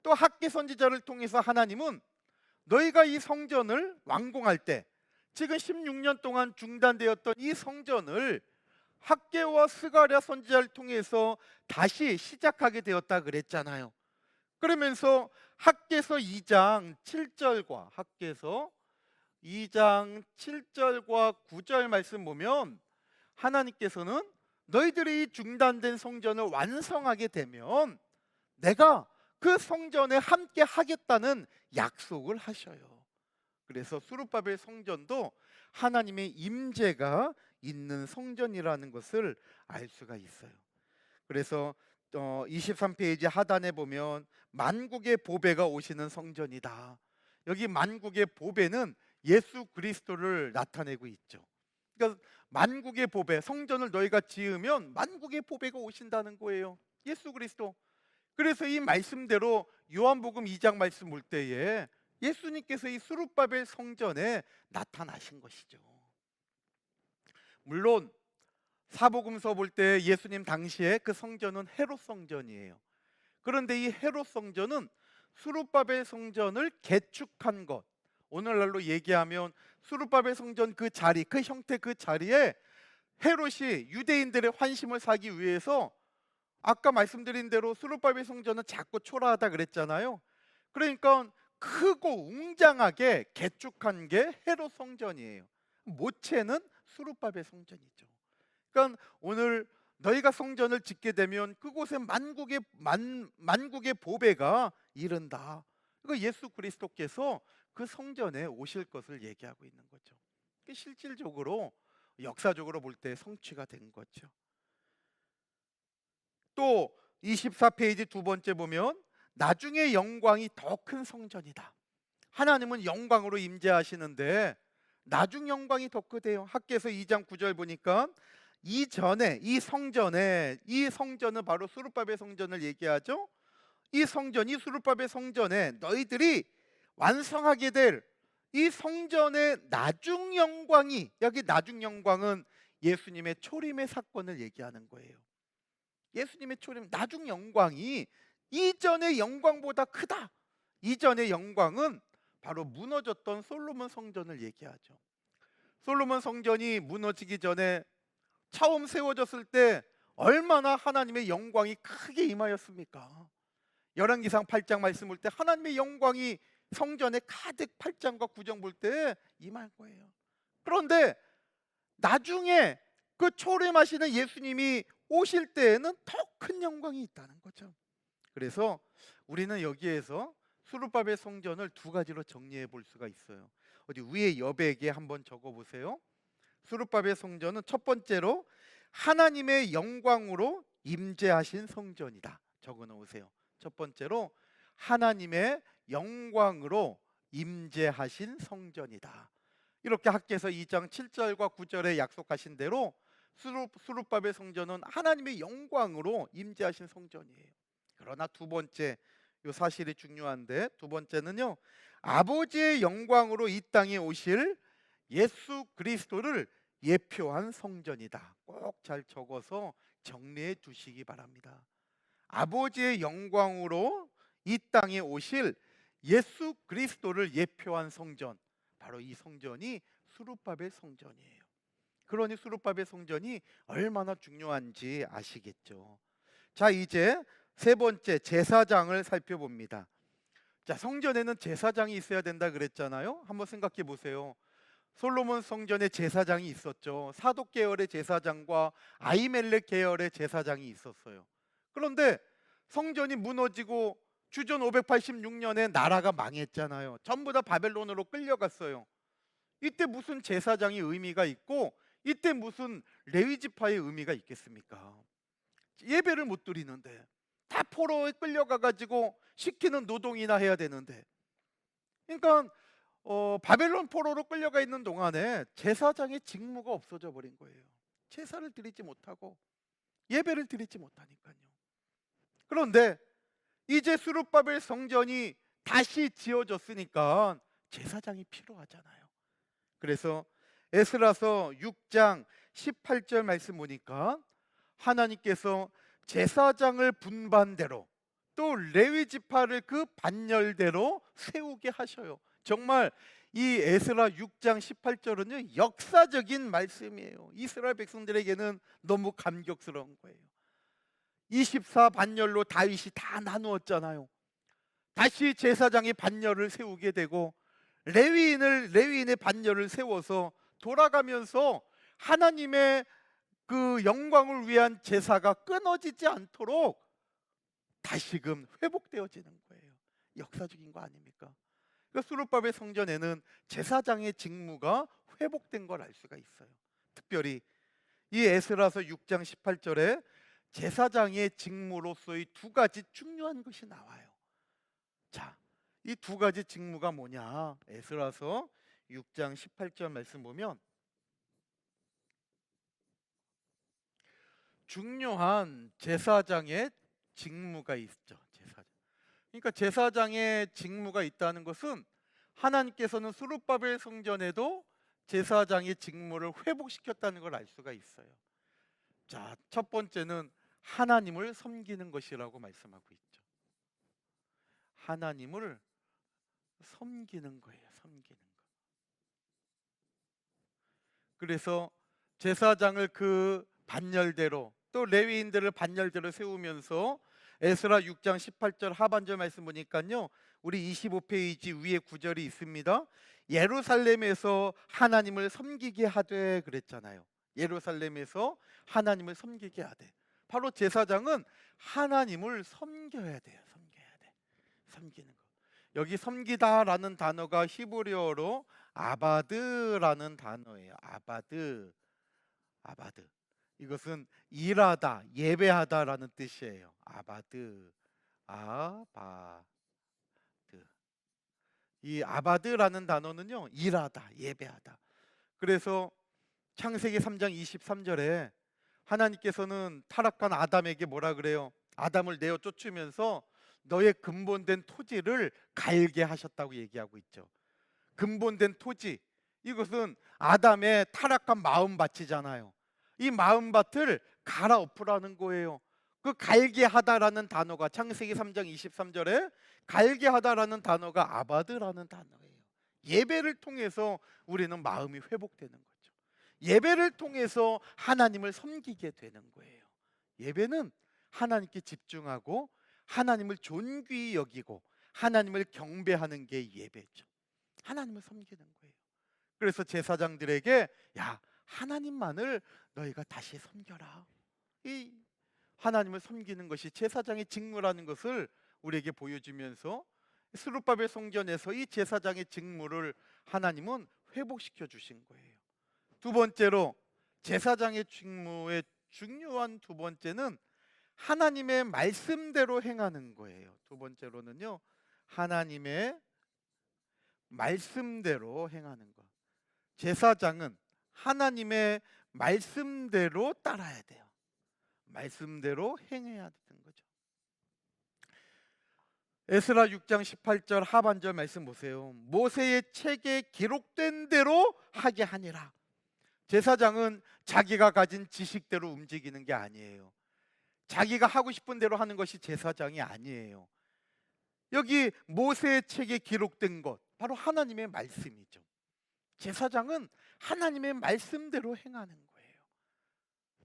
또 학개 선지자를 통해서 하나님은 너희가 이 성전을 완공할 때, 지금 16년 동안 중단되었던 이 성전을 학개와 스가랴 선지자를 통해서 다시 시작하게 되었다 그랬잖아요. 그러면서 학개서 2장 7절과 9절 말씀 보면 하나님께서는 너희들이 이 중단된 성전을 완성하게 되면 내가 그 성전에 함께 하겠다는 약속을 하셔요. 그래서 수르바벨 성전도 하나님의 임재가 있는 성전이라는 것을 알 수가 있어요. 그래서 23페이지 하단에 보면 만국의 보배가 오시는 성전이다. 여기 만국의 보배는 예수 그리스도를 나타내고 있죠. 그러니까 만국의 보배, 성전을 너희가 지으면 만국의 보배가 오신다는 거예요. 예수 그리스도. 그래서 이 말씀대로 요한복음 2장 말씀 볼 때에 예수님께서 이 수르바벨 성전에 나타나신 것이죠. 물론 사복음서 볼 때 예수님 당시에 그 성전은 헤롯 성전이에요. 그런데 이 헤롯 성전은 수르바벨 성전을 개축한 것, 오늘날로 얘기하면 수르바벨 성전 그 자리, 그 형태 그 자리에 헤롯이 유대인들의 환심을 사기 위해서 아까 말씀드린 대로 수르바벨 성전은 작고 초라하다 그랬잖아요. 그러니까 크고 웅장하게 개축한 게 헤롯 성전이에요. 모체는 수르바벨 성전이죠. 그러니까 오늘 너희가 성전을 짓게 되면 그곳에 만국의 보배가 이른다. 이거 예수 그리스도께서 그 성전에 오실 것을 얘기하고 있는 거죠. 실질적으로 역사적으로 볼 때 성취가 된 거죠. 또 24페이지 두 번째 보면 나중에 영광이 더 큰 성전이다. 하나님은 영광으로 임재하시는데 나중 영광이 더 크대요. 학개서 2장 9절 보니까 이전에 이 성전은 바로 수르바벨 성전을 얘기하죠. 이 성전, 이 수르바벨 성전에 너희들이 완성하게 될 이 성전의 나중 영광이, 여기 나중 영광은 예수님의 초림의 사건을 얘기하는 거예요. 예수님의 초림, 나중 영광이 이전의 영광보다 크다. 이전의 영광은 바로 무너졌던 솔로몬 성전을 얘기하죠. 솔로몬 성전이 무너지기 전에 처음 세워졌을 때 얼마나 하나님의 영광이 크게 임하였습니까? 열왕기상 8장 말씀 볼 때 하나님의 영광이 성전에 가득 8장과 9장 볼 때 임할 거예요. 그런데 나중에 그 초림하시는 예수님이 오실 때에는 더 큰 영광이 있다는 거죠. 그래서 우리는 여기에서 수르바벨 성전을 두 가지로 정리해 볼 수가 있어요. 어디 위에 여백에 한번 적어 보세요. 수르바벨 성전은 첫 번째로 하나님의 영광으로 임재하신 성전이다. 적어 놓으세요. 첫 번째로 하나님의 영광으로 임재하신 성전이다. 이렇게 학개서 2장 7절과 9절에 약속하신 대로 수르바벨 성전은 하나님의 영광으로 임재하신 성전이에요. 그러나 두 번째, 이 사실이 중요한데, 두 번째는요, 아버지의 영광으로 이 땅에 오실 예수 그리스도를 예표한 성전이다. 꼭 잘 적어서 정리해 두시기 바랍니다. 아버지의 영광으로 이 땅에 오실 예수 그리스도를 예표한 성전, 바로 이 성전이 수르바벨 성전이에요. 그러니 수르바벨 성전이 얼마나 중요한지 아시겠죠. 자, 이제 세 번째 제사장을 살펴봅니다. 자, 성전에는 제사장이 있어야 된다 그랬잖아요. 한번 생각해 보세요. 솔로몬 성전에 제사장이 있었죠. 사독 계열의 제사장과 아히멜렉 계열의 제사장이 있었어요. 그런데 성전이 무너지고 주전 586년에 나라가 망했잖아요. 전부 다 바벨론으로 끌려갔어요. 이때 무슨 제사장이 의미가 있고 이때 무슨 레위 지파의 의미가 있겠습니까? 예배를 못 드리는데, 다 포로에 끌려가 가지고 시키는 노동이나 해야 되는데, 그러니까 바벨론 포로로 끌려가 있는 동안에 제사장의 직무가 없어져 버린 거예요. 제사를 드리지 못하고 예배를 드리지 못하니까요. 그런데 이제 수르바벨 성전이 다시 지어졌으니까 제사장이 필요하잖아요. 그래서 에스라서 6장 18절 말씀 보니까 하나님께서 제사장을 분반대로 또 레위 지파를 그 반열대로 세우게 하셔요. 정말 이 에스라 6장 18절은요 역사적인 말씀이에요. 이스라엘 백성들에게는 너무 감격스러운 거예요. 24 반열로 다윗이 다 나누었잖아요. 다시 제사장이 반열을 세우게 되고 레위인의 반열을 세워서 돌아가면서 하나님의 그 영광을 위한 제사가 끊어지지 않도록 다시금 회복되어지는 거예요. 역사적인 거 아닙니까? 그러니까 수르바벨 성전에는 제사장의 직무가 회복된 걸 알 수가 있어요. 특별히 이 에스라서 6장 18절에 제사장의 직무로서의 두 가지 중요한 것이 나와요. 자, 이 두 가지 직무가 뭐냐? 에스라서 6장 18절 말씀 보면 중요한 제사장의 직무가 있죠. 제사장. 그러니까 제사장의 직무가 있다는 것은 하나님께서는 수르바벨 성전에도 제사장의 직무를 회복시켰다는 걸 알 수가 있어요. 자, 첫 번째는 하나님을 섬기는 것이라고 말씀하고 있죠. 하나님을 섬기는 거예요. 섬기는 거. 그래서 제사장을 그 반열대로 또 레위인들을 반열대로 세우면서 에스라 6장 18절 하반절 말씀 보니까요. 우리 25페이지 위에 구절이 있습니다. 예루살렘에서 하나님을 섬기게 하되 그랬잖아요. 예루살렘에서 하나님을 섬기게 하되. 바로 제사장은 하나님을 섬겨야 돼요. 섬겨야 돼. 섬기는 거. 여기 섬기다라는 단어가 히브리어로 아바드라는 단어예요. 아바드. 아바드. 이것은 일하다, 예배하다라는 뜻이에요. 아바드. 아바드. 이 아바드라는 단어는요, 일하다, 예배하다. 그래서 창세기 3장 23절에 하나님께서는 타락한 아담에게 뭐라 그래요? 아담을 내어 쫓으면서 너의 근본된 토지를 갈게 하셨다고 얘기하고 있죠. 근본된 토지, 이것은 아담의 타락한 마음밭이잖아요. 이 마음밭을 갈아엎으라는 거예요. 그 갈게 하다라는 단어가 창세기 3장 23절에 갈게 하다라는 단어가 아바드라는 단어예요. 예배를 통해서 우리는 마음이 회복되는 거죠. 예배를 통해서 하나님을 섬기게 되는 거예요. 예배는 하나님께 집중하고 하나님을 존귀히 여기고 하나님을 경배하는 게 예배죠. 하나님을 섬기는 거예요. 그래서 제사장들에게 야, 하나님만을 너희가 다시 섬겨라. 이 하나님을 섬기는 것이 제사장의 직무라는 것을 우리에게 보여주면서 스룹바벨 성전에서 이 제사장의 직무를 하나님은 회복시켜 주신 거예요. 두 번째로 제사장의 직무의 중요한 두 번째는 하나님의 말씀대로 행하는 거예요. 두 번째로는요, 하나님의 말씀대로 행하는 것. 제사장은 하나님의 말씀대로 따라야 돼요. 말씀대로 행해야 되는 거죠. 에스라 6장 18절 하반절 말씀 보세요. 모세의 책에 기록된 대로 하게 하니라. 제사장은 자기가 가진 지식대로 움직이는 게 아니에요. 자기가 하고 싶은 대로 하는 것이 제사장이 아니에요. 여기 모세의 책에 기록된 것, 바로 하나님의 말씀이죠. 제사장은 하나님의 말씀대로 행하는 거예요.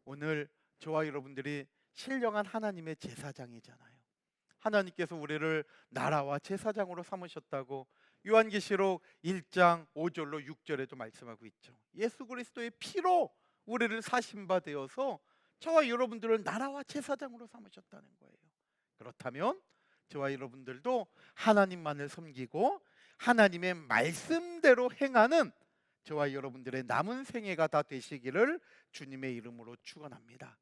오늘 저와 여러분들이 신령한 하나님의 제사장이잖아요. 하나님께서 우리를 나라와 제사장으로 삼으셨다고 요한계시록 1장 5절로 6절에도 말씀하고 있죠. 예수 그리스도의 피로 우리를 사심바 되어서 저와 여러분들을 나라와 제사장으로 삼으셨다는 거예요. 그렇다면 저와 여러분들도 하나님만을 섬기고 하나님의 말씀대로 행하는 저와 여러분들의 남은 생애가 다 되시기를 주님의 이름으로 축원합니다.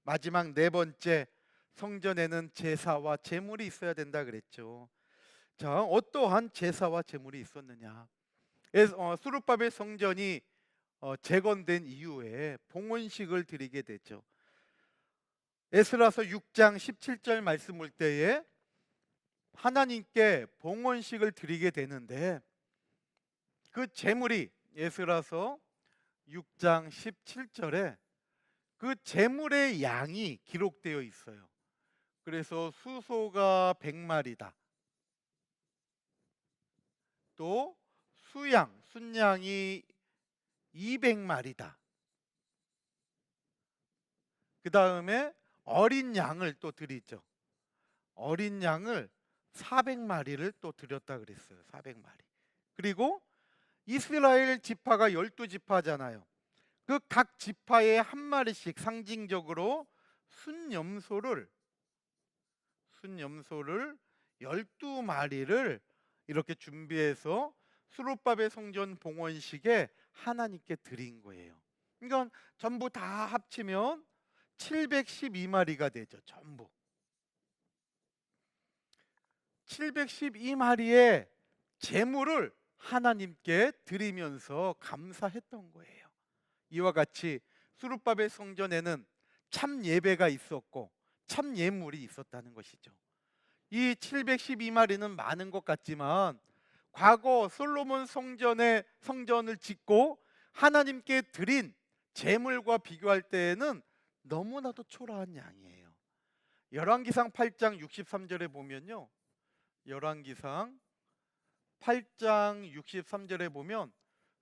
마지막 네 번째, 성전에는 제사와 제물이 있어야 된다 그랬죠. 자, 어떠한 제사와 제물이 있었느냐? 수르바벨 성전이 재건된 이후에 봉헌식을 드리게 되죠. 에스라서 6장 17절 말씀 볼 때에 하나님께 봉헌식을 드리게 되는데 그 제물이 에스라서 6장 17절에 그 제물의 양이 기록되어 있어요. 그래서 수소가 100마리다. 또 순양이 200마리다. 그 다음에 어린 양을 또 드리죠. 어린 양을 400마리를 또 드렸다 그랬어요. 400마리. 그리고 이스라엘 지파가 12지파잖아요. 그 각 지파에 한 마리씩 상징적으로 순염소를 12마리를 이렇게 준비해서 수룻밥의 성전 봉헌식에 하나님께 드린 거예요. 그러니까 전부 다 합치면 712마리가 되죠. 전부 712마리의 제물을 하나님께 드리면서 감사했던 거예요. 이와 같이 수룻밥의 성전에는 참 예배가 있었고 참 예물이 있었다는 것이죠. 이 712마리는 많은 것 같지만 과거 솔로몬 성전을 짓고 하나님께 드린 제물과 비교할 때에는 너무나도 초라한 양이에요. 열왕기상 8장 63절에 보면요. 열왕기상 8장 63절에 보면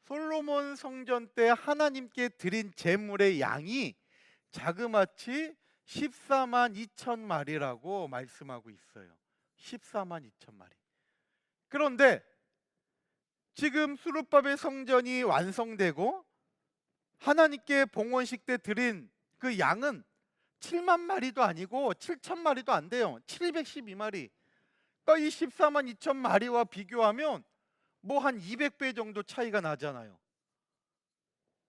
솔로몬 성전 때 하나님께 드린 제물의 양이 자그마치 14만 2천 마리라고 말씀하고 있어요. 14만 2천 마리. 그런데 지금 수룻밥의 성전이 완성되고 하나님께 봉헌식 때 드린 그 양은 7만 마리도 아니고 7천 마리도 안 돼요. 712마리. 그러니까 이 14만 2천 마리와 비교하면 뭐 한 200배 정도 차이가 나잖아요.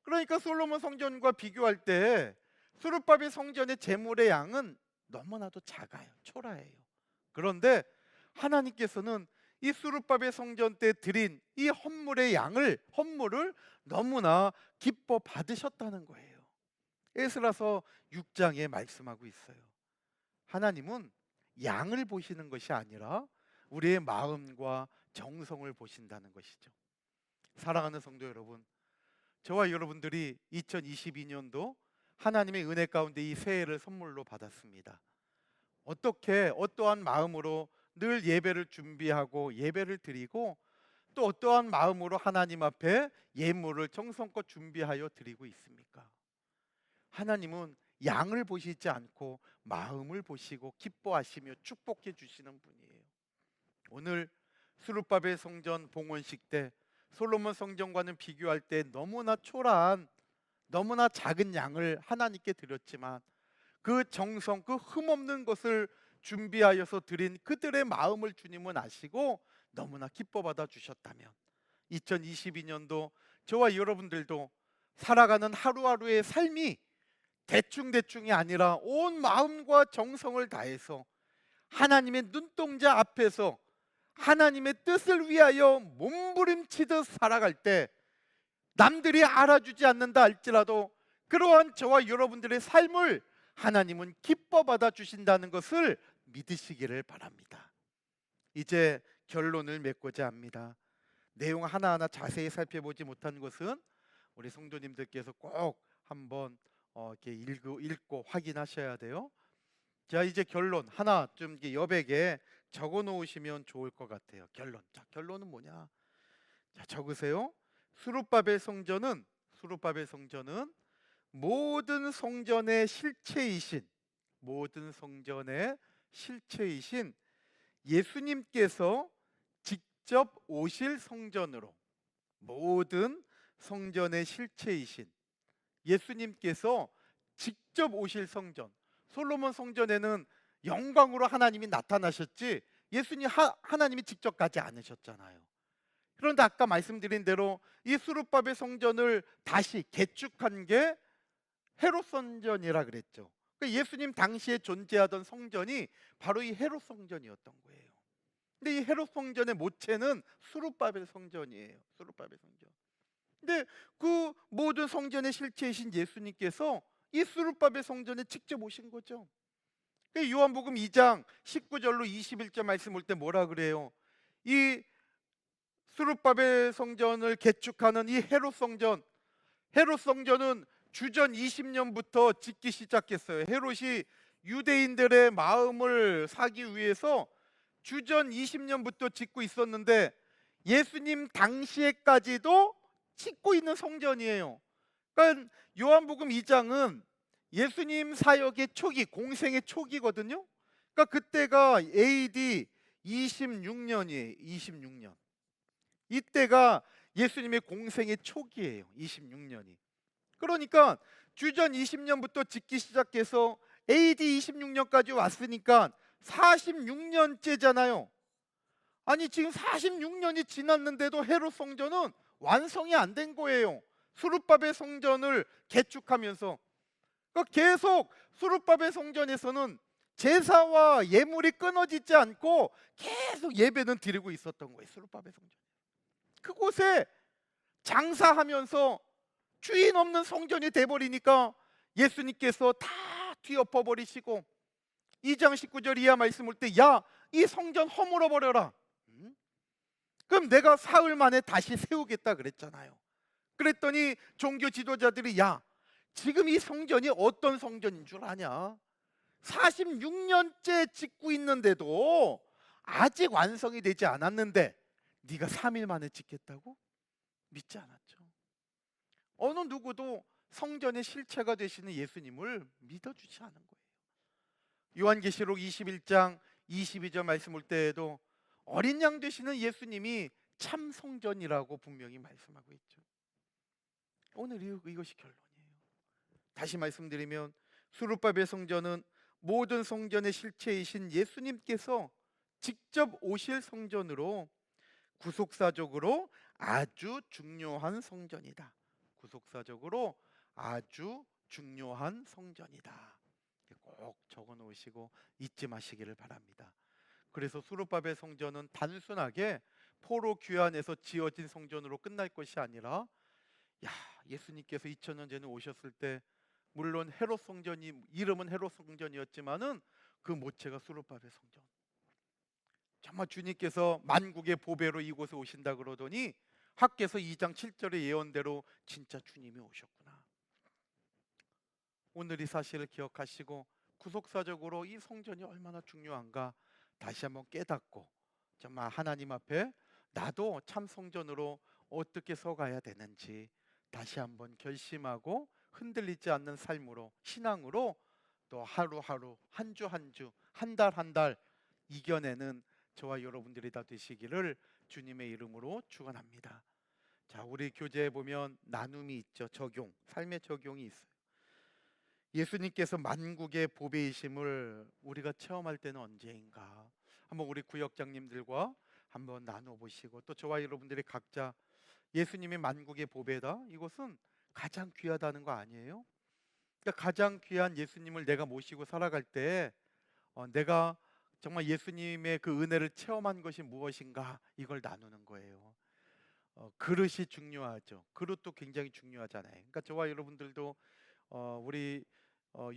그러니까 솔로몬 성전과 비교할 때 수룻밥의 성전의 제물의 양은 너무나도 작아요. 초라해요. 그런데 하나님께서는 이 수룻밥의 성전 때 드린 이 헌물을 너무나 기뻐 받으셨다는 거예요. 에스라서 6장에 말씀하고 있어요. 하나님은 양을 보시는 것이 아니라 우리의 마음과 정성을 보신다는 것이죠. 사랑하는 성도 여러분, 저와 여러분들이 2022년도 하나님의 은혜 가운데 이 새해를 선물로 받았습니다. 어떠한 마음으로 늘 예배를 준비하고 예배를 드리고 또 어떠한 마음으로 하나님 앞에 예물을 정성껏 준비하여 드리고 있습니까? 하나님은 양을 보시지 않고 마음을 보시고 기뻐하시며 축복해 주시는 분이에요. 오늘 수룻밥의 성전 봉헌식 때 솔로몬 성전과는 비교할 때 너무나 초라한 너무나 작은 양을 하나님께 드렸지만 그 정성, 그 흠없는 것을 준비하여서 드린 그들의 마음을 주님은 아시고 너무나 기뻐 받아 주셨다면 2022년도 저와 여러분들도 살아가는 하루하루의 삶이 대충대충이 아니라 온 마음과 정성을 다해서 하나님의 눈동자 앞에서 하나님의 뜻을 위하여 몸부림치듯 살아갈 때 남들이 알아주지 않는다 할지라도 그러한 저와 여러분들의 삶을 하나님은 기뻐 받아 주신다는 것을 믿으시기를 바랍니다. 이제 결론을 맺고자 합니다. 내용 하나하나 자세히 살펴보지 못한 것은 우리 성도님들께서 꼭 한번 이렇게 읽고 확인하셔야 돼요. 자, 이제 결론 하나 좀 여백에 적어 놓으시면 좋을 것 같아요. 자, 결론은 뭐냐? 자, 적으세요. 수룻밥의 성전은 모든 성전의 실체이신 예수님께서 직접 오실 성전으로, 모든 성전의 실체이신 예수님께서 직접 오실 성전. 솔로몬 성전에는 영광으로 하나님이 나타나셨지 하나님이 직접 가지 않으셨잖아요. 그런데 아까 말씀드린 대로 이 수룻밥의 성전을 다시 개축한 게 헤롯 성전이라 그랬죠. 그러니까 예수님 당시에 존재하던 성전이 바로 이 헤롯 성전이었던 거예요. 근데 이 헤롯 성전의 모체는 수룻밥의 성전이에요. 수룻밥의 성전. 근데 그 모든 성전의 실체이신 예수님께서 이 수룻밥의 성전에 직접 오신 거죠. 요한복음 2장 19절로 21절 말씀 올 때 뭐라 그래요? 이 수룻밥의 성전을 개축하는 이 헤롯 성전은 주전 20년부터 짓기 시작했어요. 헤롯이 유대인들의 마음을 사기 위해서 주전 20년부터 짓고 있었는데 예수님 당시에까지도 짓고 있는 성전이에요. 그러니까 요한복음 2장은 예수님 사역의 초기, 공생의 초기거든요. 그러니까 그때가 AD 26년이에요. 26년. 이때가 예수님의 공생의 초기예요. 26년이. 그러니까 주전 20년부터 짓기 시작해서 AD 26년까지 왔으니까 46년째잖아요. 아니 지금 46년이 지났는데도 헤롯 성전은 완성이 안 된 거예요. 수르바벨 성전을 개축하면서. 그러니까 계속 수르바벨 성전에서는 제사와 예물이 끊어지지 않고 계속 예배는 드리고 있었던 거예요. 수르바벨 성전. 그곳에 장사하면서 주인 없는 성전이 돼버리니까 예수님께서 다 뒤엎어 버리시고 2장 19절 이하 말씀 올 때 야 이 성전 허물어 버려라. 그럼 내가 사흘 만에 다시 세우겠다 그랬잖아요. 그랬더니 종교 지도자들이 야 지금 이 성전이 어떤 성전인 줄 아냐? 46년째 짓고 있는데도 아직 완성이 되지 않았는데 네가 3일 만에 짓겠다고? 믿지 않았죠. 어느 누구도 성전의 실체가 되시는 예수님을 믿어주지 않은 거예요. 요한계시록 21장 22절 말씀 올 때에도 어린 양 되시는 예수님이 참 성전이라고 분명히 말씀하고 있죠. 오늘 이것이 결론이에요. 다시 말씀드리면 수르바벨 성전은 모든 성전의 실체이신 예수님께서 직접 오실 성전으로 구속사적으로 아주 중요한 성전이다. 구속사적으로 아주 중요한 성전이다. 꼭 적어 놓으시고 잊지 마시기를 바랍니다. 그래서 수르바벨 성전은 단순하게 포로 귀환에서 지어진 성전으로 끝날 것이 아니라 예수님께서 2000년 전에 오셨을 때 물론 헤롯 성전이 이름은 헤롯 성전이었지만은 그 모체가 수르바벨 성전. 정말 주님께서 만국의 보배로 이곳에 오신다 그러더니 학개서 2장 7절의 예언대로 진짜 주님이 오셨구나. 오늘 이 사실을 기억하시고 구속사적으로 이 성전이 얼마나 중요한가 다시 한번 깨닫고 정말 하나님 앞에 나도 참 성전으로 어떻게 서가야 되는지 다시 한번 결심하고 흔들리지 않는 삶으로 신앙으로 또 하루하루 한 주 한 주 한 달 한 달 이겨내는 저와 여러분들이 다 되시기를 주님의 이름으로 축원합니다. 자, 우리 교재에 보면 나눔이 있죠. 적용, 삶의 적용이 있어요. 예수님께서 만국의 보배이심을 우리가 체험할 때는 언제인가? 한번 우리 구역장님들과 한번 나눠보시고 또 저와 여러분들이 각자 예수님이 만국의 보배다. 이것은 가장 귀하다는 거 아니에요? 그러니까 가장 귀한 예수님을 내가 모시고 살아갈 때 내가 정말 예수님의 그 은혜를 체험한 것이 무엇인가 이걸 나누는 거예요. 그릇이 중요하죠. 그릇도 굉장히 중요하잖아요. 그러니까 저와 여러분들도 우리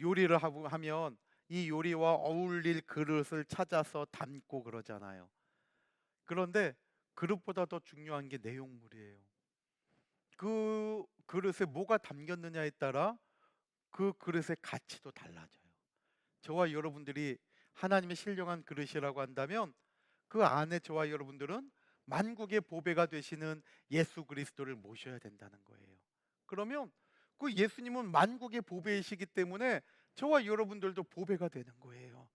요리를 하면 이 요리와 어울릴 그릇을 찾아서 담고 그러잖아요. 그런데 그릇보다 더 중요한 게 내용물이에요. 그 그릇에 뭐가 담겼느냐에 따라 그 그릇의 가치도 달라져요. 저와 여러분들이 하나님의 신령한 그릇이라고 한다면 그 안에 저와 여러분들은 만국의 보배가 되시는 예수 그리스도를 모셔야 된다는 거예요. 그러면 그 예수님은 만국의 보배이시기 때문에 저와 여러분들도 보배가 되는 거예요.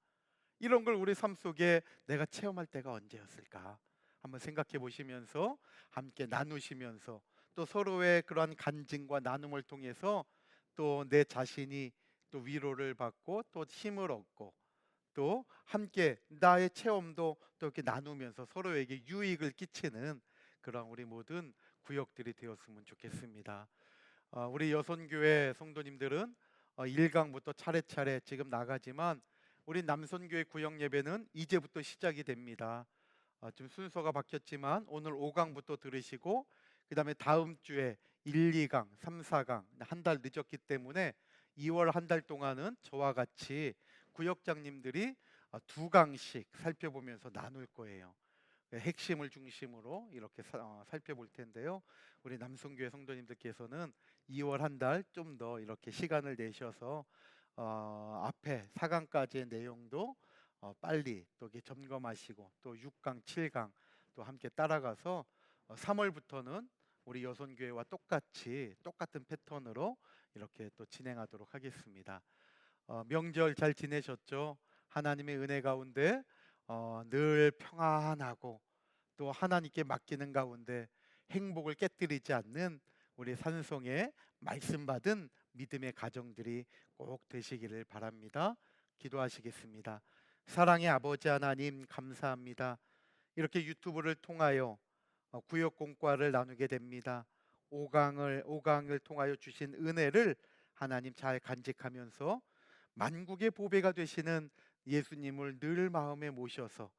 이런 걸 우리 삶 속에 내가 체험할 때가 언제였을까? 한번 생각해 보시면서 함께 나누시면서 또 서로의 그러한 간증과 나눔을 통해서 또 내 자신이 또 위로를 받고 또 힘을 얻고 또 함께 나의 체험도 또 이렇게 나누면서 서로에게 유익을 끼치는 그런 우리 모든 구역들이 되었으면 좋겠습니다. 우리 여선교회 성도님들은 1강부터 차례차례 지금 나가지만 우리 남선교회 구역 예배는 이제부터 시작이 됩니다. 좀 순서가 바뀌었지만 오늘 5강부터 들으시고 그 다음에 다음 주에 1, 2강, 3, 4강 한 달 늦었기 때문에 2월 한 달 동안은 저와 같이 구역장님들이 2강씩 살펴보면서 나눌 거예요. 핵심을 중심으로 이렇게 살펴볼 텐데요. 우리 남성교회 성도님들께서는 2월 한 달 좀 더 이렇게 시간을 내셔서 앞에 4강까지의 내용도 빨리 또 이렇게 점검하시고 또 6강, 7강 또 함께 따라가서 3월부터는 우리 여선교회와 똑같은 패턴으로 이렇게 또 진행하도록 하겠습니다. 명절 잘 지내셨죠? 하나님의 은혜 가운데 늘 평안하고 또 하나님께 맡기는 가운데 행복을 깨뜨리지 않는 우리 산송에 말씀 받은 믿음의 가정들이 꼭 되시기를 바랍니다. 기도하시겠습니다. 사랑의 아버지 하나님 감사합니다. 이렇게 유튜브를 통하여 구역 공과를 나누게 됩니다. 오강을 통하여 주신 은혜를 하나님 잘 간직하면서 만국의 보배가 되시는 예수님을 늘 마음에 모셔서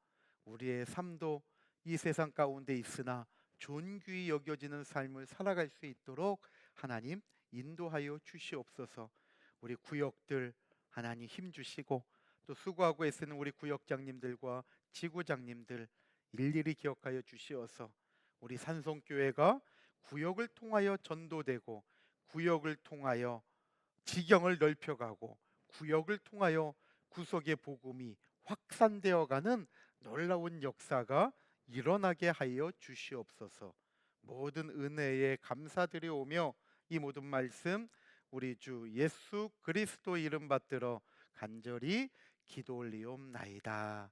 우리의 삶도 이 세상 가운데 있으나 존귀히 여겨지는 삶을 살아갈 수 있도록 하나님 인도하여 주시옵소서. 우리 구역들 하나님 힘 주시고 또 수고하고 애쓰는 우리 구역장님들과 지구장님들 일일이 기억하여 주시어서 우리 산성교회가 구역을 통하여 전도되고 구역을 통하여 지경을 넓혀가고 구역을 통하여 구속의 복음이 확산되어가는 놀라운 역사가 일어나게 하여 주시옵소서. 모든 은혜에 감사드리오며 이 모든 말씀 우리 주 예수 그리스도 이름 받들어 간절히 기도 올리옵나이다.